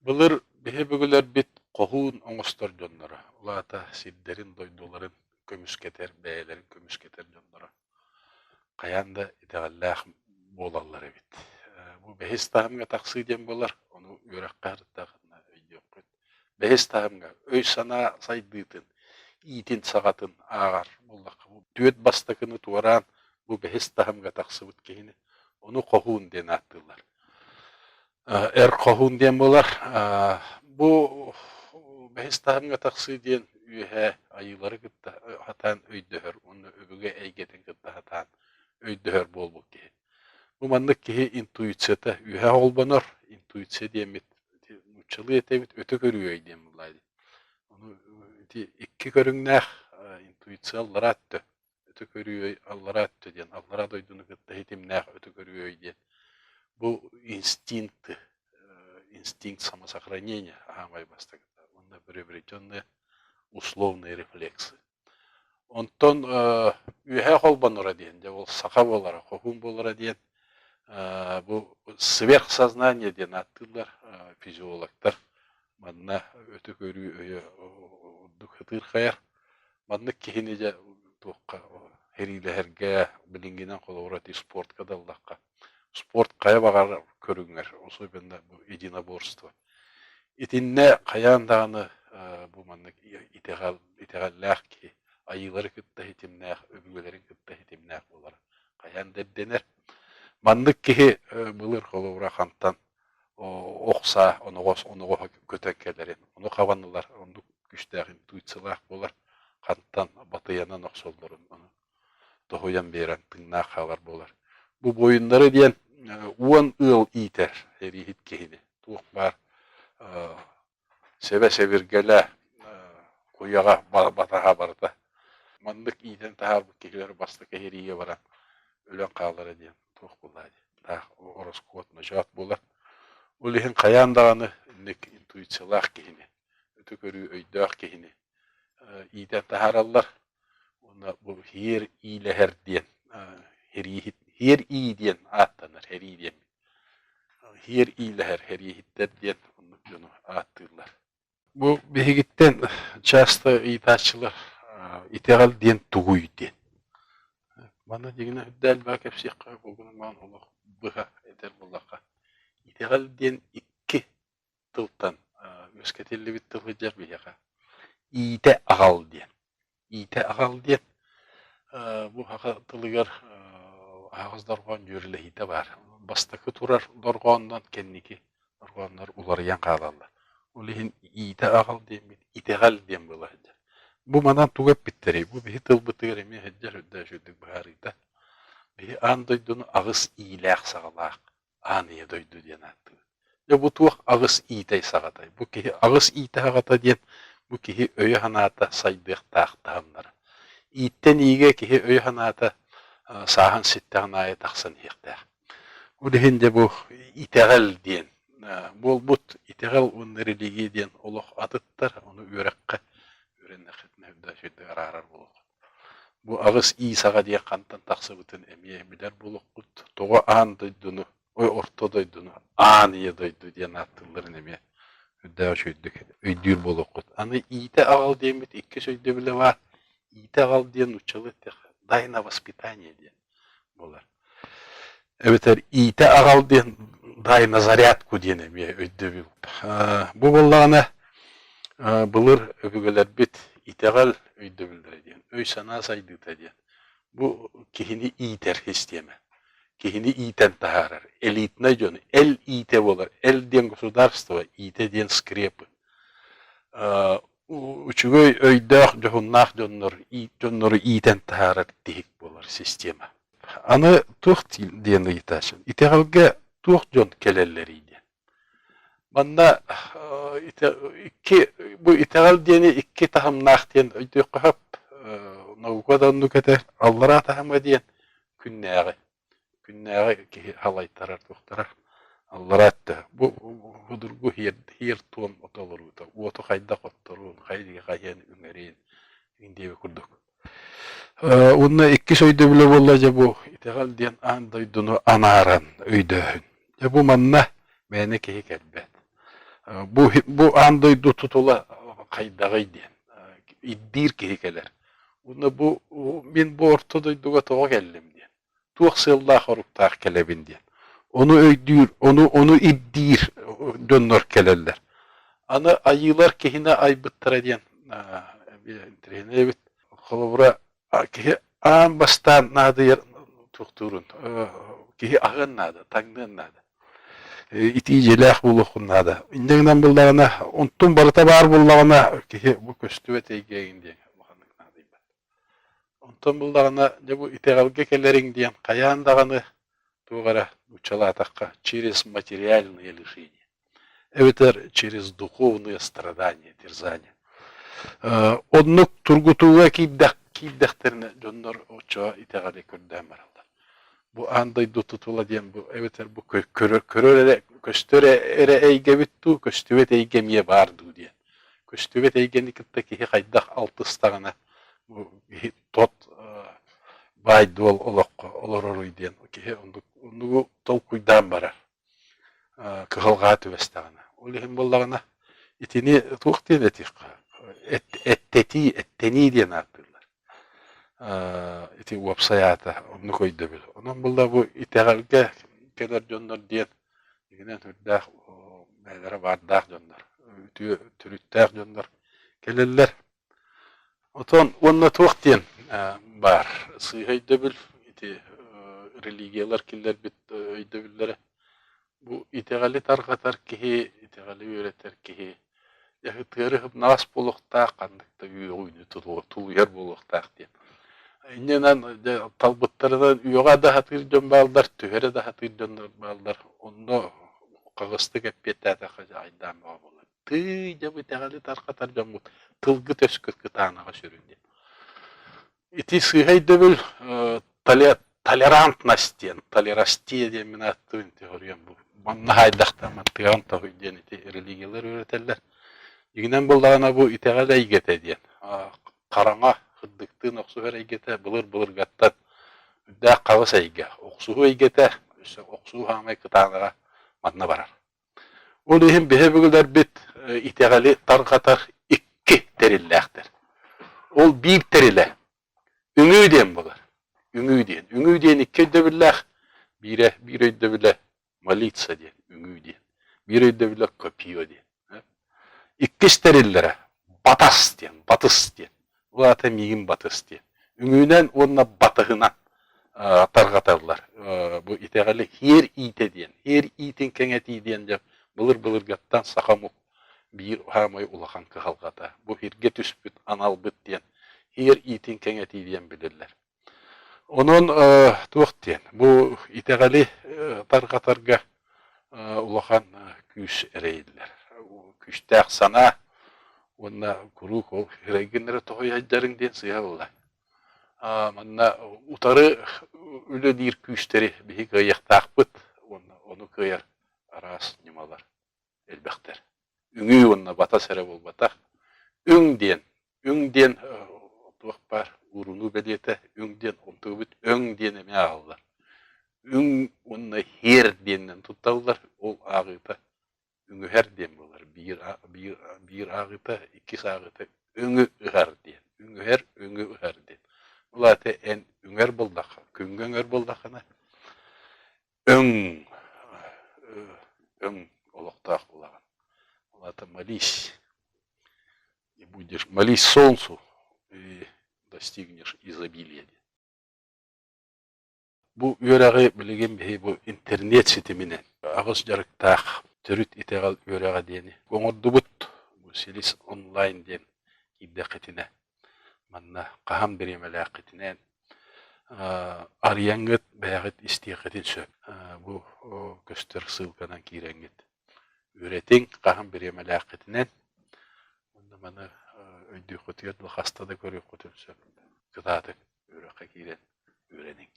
Былыр биһи бүгүлэр бит коһуун оҥостор дьоннора, улаата сирдерин дойдуларын көмүскетер, бэйэлэрин көмүскетер дьоннора. Каян да итэҕэллээх буолаллар эбит. Бу бэһис таһымга тахсыы диэн болар, ону үөрэххээхтаахына өйдүөхпүт. Бэһис таһымга өй санаа сайдыытын, иитин саҕатын ааҕар буллахха. Түөт бастакыны туораан бу бэһис таһымга тахсыбыт киһини, ону коһуун диэн ааттыылар. Эр коһуун диэн болар. Бу бэһис таһымга тахсыы диэн үөһэ айылары кытта хатаан өйдөһөр, уну өбүгэ эйгетин кытта хатаан өйдөһөр буолбут киһи. Бу маннык киһи интуицията үөһэ олбонор, интуиция диэмит нуччалыы этебит өтө көрүөй диэн буллайди. Ону икки көрүңнээх интуиция алларааттö, өтө көрүөй алларааттö диэн, аллара дойдуну кытта хитимнээх өтө көрүөй диэн. Бу инстинкт самосохранения аамай бастакыта. Онда приобретенные условные рефлексы. Онтон үөһэ холбонора диэн, же ол саха болара, хохун болара диэн, бу сверхсознание диэн аттылар физиологтар. Манна өтө көрүү өйө духытыр хайар. Маннык кихини же туокка херилэхерге билингинен колорати спортка даллакка. Спорт кая багар көрүңөр, особенно бу единоборство. Итинне каяндаганы бу маннык итегаллах ки айылары кытта хитимнах, өбүгөлөрүн кытта хитимнах болар. Каян дедденер. Маннык кихи былыр коловра хантан окса, онуго көтөккелерин, ону кабанылар, ону күчтәк интуициялах болар. Хантан батыянан оксолдорун, ону тохуян берен тыңнах халар болар. Бу боюндары диэн уон ыл иитер эрихит кихини. Туох бар себе-себиргеле куяга батаха барда. Маннык иитен тахар бу кихилер бастыка эрие баран өлөн каалары диэн туох буллайды. Тах ороскот нажат болар. Улихин каяндаганы ник интуициялах кихини. Өтө көрүү өйдөөх кихини. Иитен тахараллар. Уна бу хиер иилехер диэн эрихит Her iyi diyen attанар, her iyi diyen. Her iyiler, her iyiler diyen onu attırlar. Bu behigitten часто itaççılar itegal diyen tuğuy diyen. Bana degine hüddel bak hepsi bugün man Allah bıha eder bullaka. Itegal diyen iki tıltan ösketelli bir tılgıcar bir yaka. İte agal diyen. İte agal diyen bu haka tılgıgar ağız dorgon jürlehite var. Bastakı turar dorgondan kenniki dorgonlar ularayan kalallar. Ulihin ite ağal diyen bit, itegal diyen bulahıca. Bu manan tugap bitteri. Bu bihi tıl bıtır emi heccar hüdda şüddük baharita. Bihi an doydunu ağız iyilək sağalaq. Anıya doydu diyen attı. Ya bu tuğ ağız iyitey sağatay. Bu kihi ağız iyite sağata diyen bu kihi öyü hanata saydıq tağtağınlara. İyitten iyige kihi öyü hanata sahan sittahın ayet aksan hiqtah. Ulihinde bu itegal diyen, bol but itegal onları ligi diyen oluq atıttar, onu örekka öğrenne xitne hüdda şüdde ararar buluq. Bu ağız iyi sağa diye kantan taksıbıtın emiye biler buluq kut. Toğa an doydunu, oy orta doydunu, aniye doydu diyen attıllарын emiye hüdda şüddük, öydür buluq kut. Anı iyite ağal diyen bit iki söydü bile var. Iyite ağal diyen uçalı tek. Дайна воспитание диэн болар. Эбетер иите агал диэн дайна зарядку диэн эми өйдөбү. Бу боллагана былыр өбүгөлөр бит итегал өйдөбүлдөр диэн. Өй сана сайдыта диэн. Бу кихини иитер система. Кихини иитен тахарар. Элитна жөн. Эл иите болар. Эл диэн государство, иите диэн скрепы. Üçügöy öydöөх johunnaах жоннору иитен тахарар тихик болар система. Аны тух диэн ыйташын. Итегалге тух жон келелleri диэн. Манна bu итегал диэни икки тахымнаах диэн өйдөөх кахап наукаданну кетер аллара тахыма диэн күннääge ки халайтарар тухтарар. Алларатта bu hudurgu hier tuon otoloruta uoto kayda qottorun kaydiga qayan üngerin indiye kurduk. Unna ikki söydü bile bollaja bu itegal diyen an doydunu anaran öydöhün. Ya bu manna mene kehi kelbet. Bu andaydı tutula kaydagay diyen. İddir kehikeler. Ben bu ortadaydıga toğa geldim diyen. Tuğ sığıllah oruktağ kelebin diyen. Onu öydür, onu iddir dönür keleller. Ana ayılar kehine aybıttıra diyen. Evet. Kolubura kehi an bastan nadı yer tuğturun. Kehi ağın nadı, tangdığın nadı. İti jelek buluğun nadı. İndegden buldağına, ontun barıta bar buldağına kehi bu köstüve teygeyin diyen. Ontun buldağına bu itegalge kellerin diyen kayan dağını tuğara uçala ataqqa через материальные лишения. Это через духовное страдание, терзание. Оннук тургутууга кийдактерине жоннор очо итегале көрдөм баралар. Бу андай дутутула диен бу эветер бу көрөр көстөрө эре эйгебитту көстөбөт эйгемие бардуу диен. Көстөбөт эйгендикте ки кайдак алтыстагына бу тот байдол олокко олороруй диен. Ки ондугу толкуйдан барар. Кыгылга төбөстагына. Ол эм боллагына итини туктен этик. Etteni diye atırlar. İti websayata onu koydu bil. Onun bulda bu itegalge kadar jonlar diye yine türde nelere var dağ jonlar. Türütler jonlar. Kelleller. Oton onunla tuğtiyen var. Sıyhaydı bil. İti religiyalar killer bit öydü billere. Bu itegali tarqatar ki itegali öğreter ki Яхытырып нас болуктаак кандыкта үйөйүнү тулуяр болуктаак дип. Инненен талбыттарынан үйөга да хатыр жон балдар, төһөрө да хатыр жон балдар. Онно кагысты кеппетата айдан болот. Ты жабы тагалы таркатар жон бут. Тылгы төскөт кытанага сүрүндү. Ити сыгай дөбүл толерантность ден, толерастие ден мен аттын теория бу. Манна хайдакта мантыган тагы ден ити религиялар öğreterler. Игинен булдагана бу итегале игете диен. Караңа хыддыктын оксугар игете былыр гаттан да кабыс айга. Оксугу игете, оксугу хамай кытанага манна барар. Ол ихин бехебигилер бит итегале таркатар икки териллектер. Ол бир териле. Үңүү ден булар. Үңүү ден икки дөбүллах. Бире дөбүле молиться ден, үңүү ден. Бире дөбүле копио ден. İkkis terillere batas diyen, batыс diyen. Bu ata miyim batыс diyen. Üngünen onunla batıhına targatarlar. Bu itegali her ite diyen. Her itin kengeti diyen de bılır gattan sakamuk bir hamay ulakan kıhalgata. Bu hirge tüspüt, analbıt diyen. Her itin kengeti diyen bilirler. Onun tuğ diyen. Bu itegali targatarga ulakan küs ereydiler. Küçtək sana ona kuru kol regenere toyacların diye sıyavlar. Manna utarı öyle dir küçteri bir kayak takpıt onu kıyar aras nimalar elbekter. Üngü ona bata sere bol batak. Üng diyen tuğpar urunu beliyete üng diyen ontubut üng diyen eme ağırlar. Üng ona her diyenden tutallar ol ağıta. Üngü her diyen bolar. Bir ağıta, iki ağıta üngü ıhar diyen. Üngü her diyen. Ulatı en ünger buldak. Küngü ünger buldakına. Öng oluktak bulağın. Ulatı молись. И будешь молись солнцу, и достигнешь изобилия. Bu yöreği bilgin bu internet sitemine ağız jarıktaq Төрүт итегал өрөга дени. Оңордубут бу селис онлайн ден иддекетине. Манна кахам беремелакетинен ариянгыт баягыт истиякетин сөп. Бу көстөр ссылкадан киреңгит. Өретең кахам беремелакетинен. Онда мана өйдү көтүгөт хастада көрүп көтүлсөп. Кытаты өрөккө кирен өренең.